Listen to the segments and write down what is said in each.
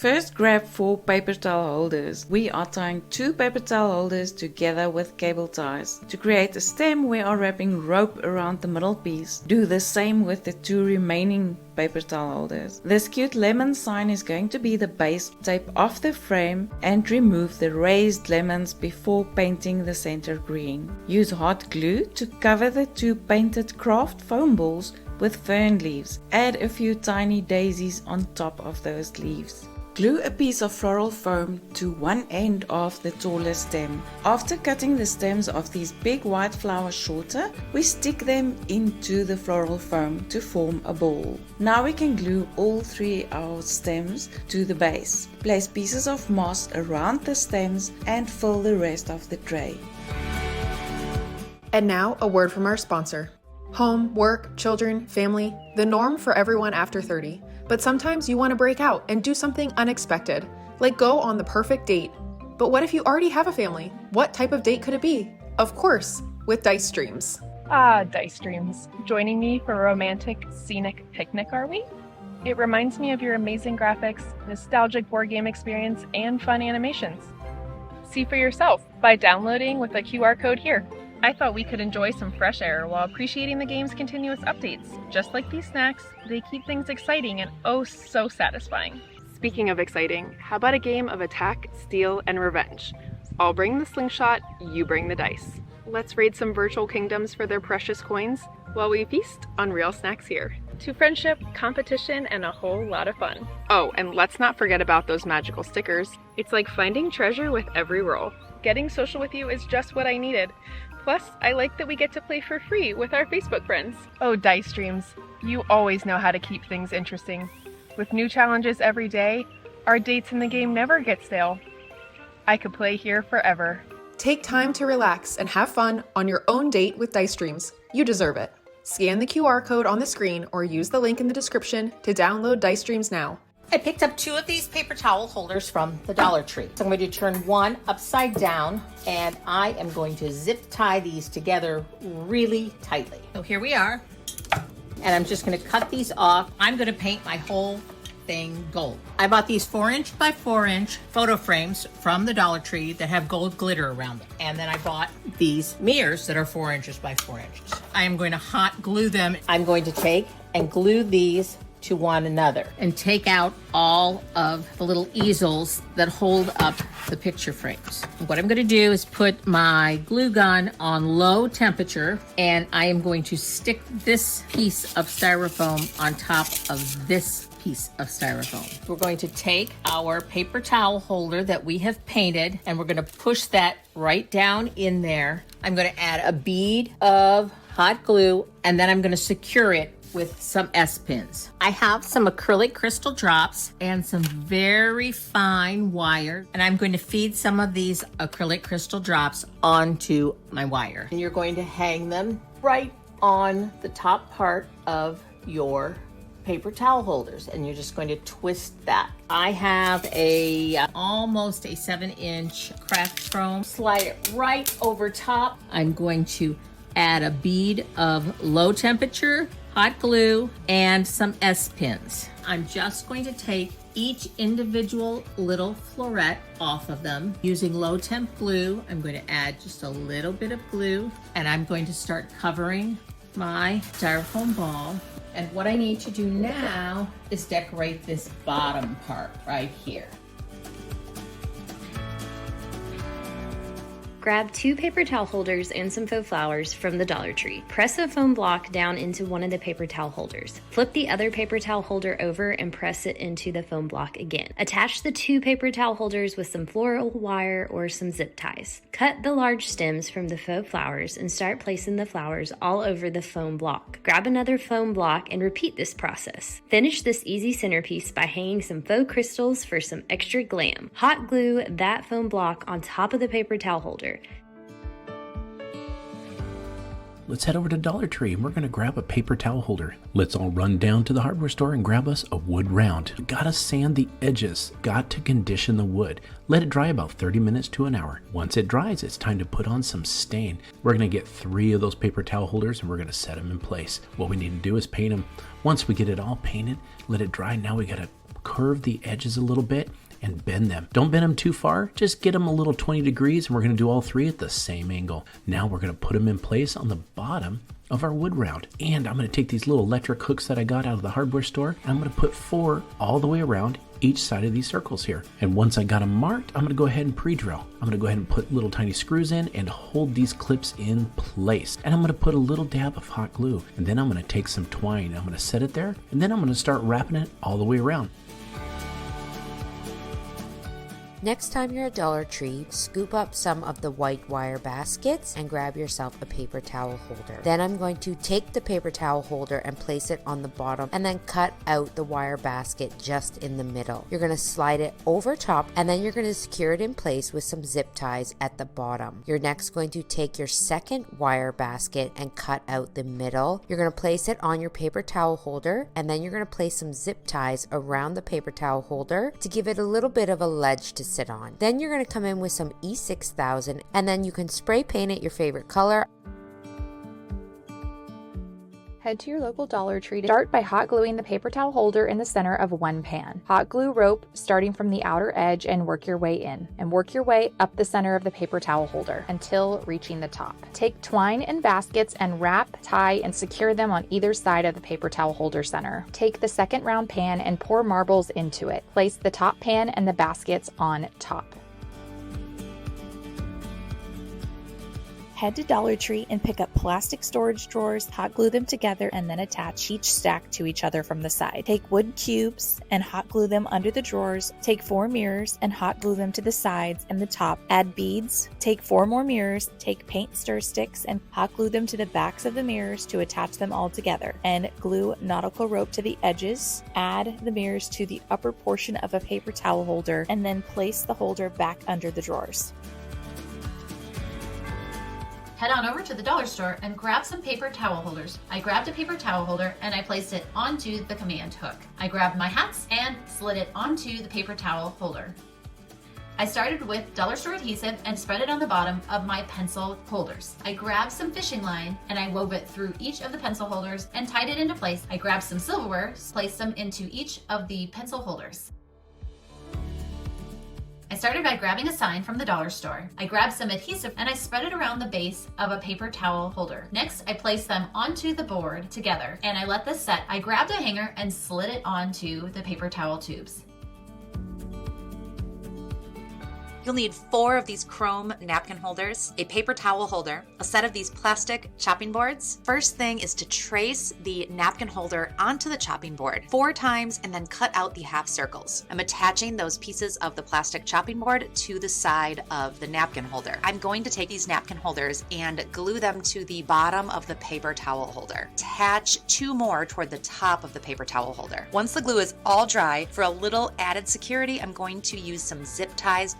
First, grab 4 paper towel holders. We are tying 2 paper towel holders together with cable ties. To create a stem, we are wrapping rope around the middle piece. Do the same with the 2 remaining paper towel holders. This cute lemon sign is going to be the base. Tape off the frame and remove the raised lemons before painting the center green. Use hot glue to cover the 2 painted craft foam balls with fern leaves. Add a few tiny daisies on top of those leaves. Glue a piece of floral foam to one end of the taller stem. After cutting the stems of these big white flowers shorter, we stick them into the floral foam to form a ball. Now we can glue all 3 our stems to the base. Place pieces of moss around the stems and fill the rest of the tray. And now a word from our sponsor. Home, work, children, family, the norm for everyone after 30. But sometimes you want to break out and do something unexpected, like go on the perfect date. But what if you already have a family? What type of date could it be? Of course, with Dice Dreams. Ah, Dice Dreams. Joining me for a romantic, scenic picnic, are we? It reminds me of your amazing graphics, nostalgic board game experience, and fun animations. See for yourself by downloading with the QR code here. I thought we could enjoy some fresh air while appreciating the game's continuous updates. Just like these snacks, they keep things exciting and oh so satisfying. Speaking of exciting, how about a game of attack, steal, and revenge? I'll bring the slingshot, you bring the dice. Let's raid some virtual kingdoms for their precious coins while we feast on real snacks here. To friendship, competition, and a whole lot of fun. Oh, and let's not forget about those magical stickers. It's like finding treasure with every roll. Getting social with you is just what I needed. Plus, I like that we get to play for free with our Facebook friends. Oh, Dice Dreams, you always know how to keep things interesting. With new challenges every day, our dates in the game never get stale. I could play here forever. Take time to relax and have fun on your own date with Dice Dreams. You deserve it. Scan the QR code on the screen or use the link in the description to download Dice Dreams now. I picked up 2 of these paper towel holders from the Dollar Tree. So I'm going to turn one upside down and I am going to zip tie these together really tightly. So here we are. And I'm just going to cut these off. I'm going to paint my whole thing gold. I bought these 4" by 4" photo frames from the Dollar Tree that have gold glitter around them. And then I bought these mirrors that are 4" by 4". I am going to hot glue them. I'm going to take and glue these to one another and take out all of the little easels that hold up the picture frames. What I'm going to do is put my glue gun on low temperature and I am going to stick this piece of styrofoam on top of this piece of styrofoam. We're going to take our paper towel holder that we have painted and we're going to push that right down in there. I'm going to add a bead of hot glue and then I'm going to secure it with some S-pins. I have some acrylic crystal drops and some very fine wire, and I'm going to feed some of these acrylic crystal drops onto my wire. And you're going to hang them right on the top part of your paper towel holders, and you're just going to twist that. I have almost a 7" craft foam. Slide it right over top. I'm going to add a bead of low temperature hot glue and some S-pins. I'm just going to take each individual little floret off of them. Using low temp glue, I'm going to add just a little bit of glue and I'm going to start covering my styrofoam ball. And what I need to do now is decorate this bottom part right here. Grab 2 paper towel holders and some faux flowers from the Dollar Tree. Press a foam block down into one of the paper towel holders. Flip the other paper towel holder over and press it into the foam block again. Attach the 2 paper towel holders with some floral wire or some zip ties. Cut the large stems from the faux flowers and start placing the flowers all over the foam block. Grab another foam block and repeat this process. Finish this easy centerpiece by hanging some faux crystals for some extra glam. Hot glue that foam block on top of the paper towel holder. Let's head over to Dollar Tree and we're going to grab a paper towel holder. Let's all run down to the hardware store and grab us a wood round. Gotta sand the edges. Got to condition the wood. Let it dry about 30 minutes to an hour. Once it dries, it's time to put on some stain. We're going to get 3 of those paper towel holders and we're going to set them in place. What we need to do is paint them Once we get it all painted, let it dry. Now we gotta curve the edges a little bit and bend them. Don't bend them too far, just get them a little 20 degrees, and we're gonna do all three at the same angle. Now we're gonna put them in place on the bottom of our wood round. And I'm gonna take these little electric hooks that I got out of the hardware store, and I'm gonna put 4 all the way around each side of these circles here. And once I got them marked, I'm gonna go ahead and pre-drill. I'm gonna go ahead and put little tiny screws in and hold these clips in place. And I'm gonna put a little dab of hot glue. And then I'm gonna take some twine, I'm gonna set it there, and then I'm gonna start wrapping it all the way around. Next time you're at Dollar Tree, scoop up some of the white wire baskets and grab yourself a paper towel holder. Then I'm going to take the paper towel holder and place it on the bottom and then cut out the wire basket just in the middle. You're going to slide it over top and then you're going to secure it in place with some zip ties at the bottom. You're next going to take your second wire basket and cut out the middle. You're going to place it on your paper towel holder and then you're going to place some zip ties around the paper towel holder to give it a little bit of a ledge to sit on. Then you're going to come in with some E6000 and then you can spray paint it your favorite color. Head to your local Dollar Tree to start by hot gluing the paper towel holder in the center of one pan. Hot glue rope starting from the outer edge and work your way in, and work your way up the center of the paper towel holder until reaching the top. Take twine and baskets and wrap, tie, and secure them on either side of the paper towel holder center. Take the second round pan and pour marbles into it. Place the top pan and the baskets on top. Head to Dollar Tree and pick up plastic storage drawers, hot glue them together, and then attach each stack to each other from the side. Take wood cubes and hot glue them under the drawers. Take 4 mirrors and hot glue them to the sides and the top. Add beads. Take 4 more mirrors. Take paint stir sticks and hot glue them to the backs of the mirrors to attach them all together. And glue nautical rope to the edges. Add the mirrors to the upper portion of a paper towel holder and then place the holder back under the drawers. Head on over to the dollar store and grab some paper towel holders. I grabbed a paper towel holder and I placed it onto the command hook. I grabbed my hats and slid it onto the paper towel holder. I started with dollar store adhesive and spread it on the bottom of my pencil holders. I grabbed some fishing line and I wove it through each of the pencil holders and tied it into place. I grabbed some silverware, placed them into each of the pencil holders. I started by grabbing a sign from the dollar store. I grabbed some adhesive and I spread it around the base of a paper towel holder. Next, I placed them onto the board together and I let this set. I grabbed a hanger and slid it onto the paper towel tubes. You'll need 4 of these chrome napkin holders, a paper towel holder, a set of these plastic chopping boards. First thing is to trace the napkin holder onto the chopping board 4 times and then cut out the half circles. I'm attaching those pieces of the plastic chopping board to the side of the napkin holder. I'm going to take these napkin holders and glue them to the bottom of the paper towel holder. Attach 2 more toward the top of the paper towel holder. Once the glue is all dry, for a little added security, I'm going to use some zip ties.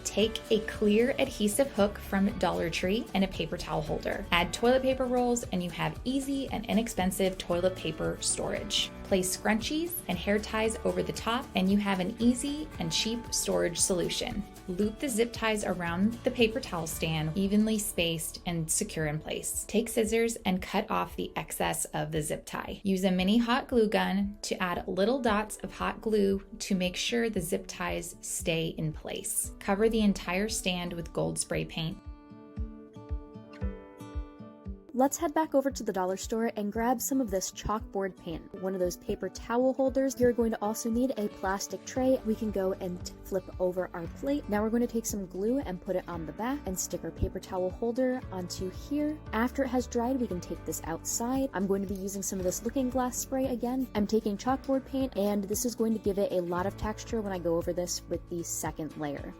Take a clear adhesive hook from Dollar Tree and a paper towel holder. Add toilet paper rolls and you have easy and inexpensive toilet paper storage. Place scrunchies and hair ties over the top and you have an easy and cheap storage solution. Loop the zip ties around the paper towel stand, evenly spaced and secure in place. Take scissors and cut off the excess of the zip tie. Use a mini hot glue gun to add little dots of hot glue to make sure the zip ties stay in place. Cover the entire stand with gold spray paint. Let's head back over to the dollar store and grab some of this chalkboard paint. One of those paper towel holders. You're going to also need a plastic tray. We can go and flip over our plate. Now we're going to take some glue and put it on the back and stick our paper towel holder onto here. After it has dried, we can take this outside. I'm going to be using some of this looking glass spray again. I'm taking chalkboard paint and this is going to give it a lot of texture when I go over this with the second layer.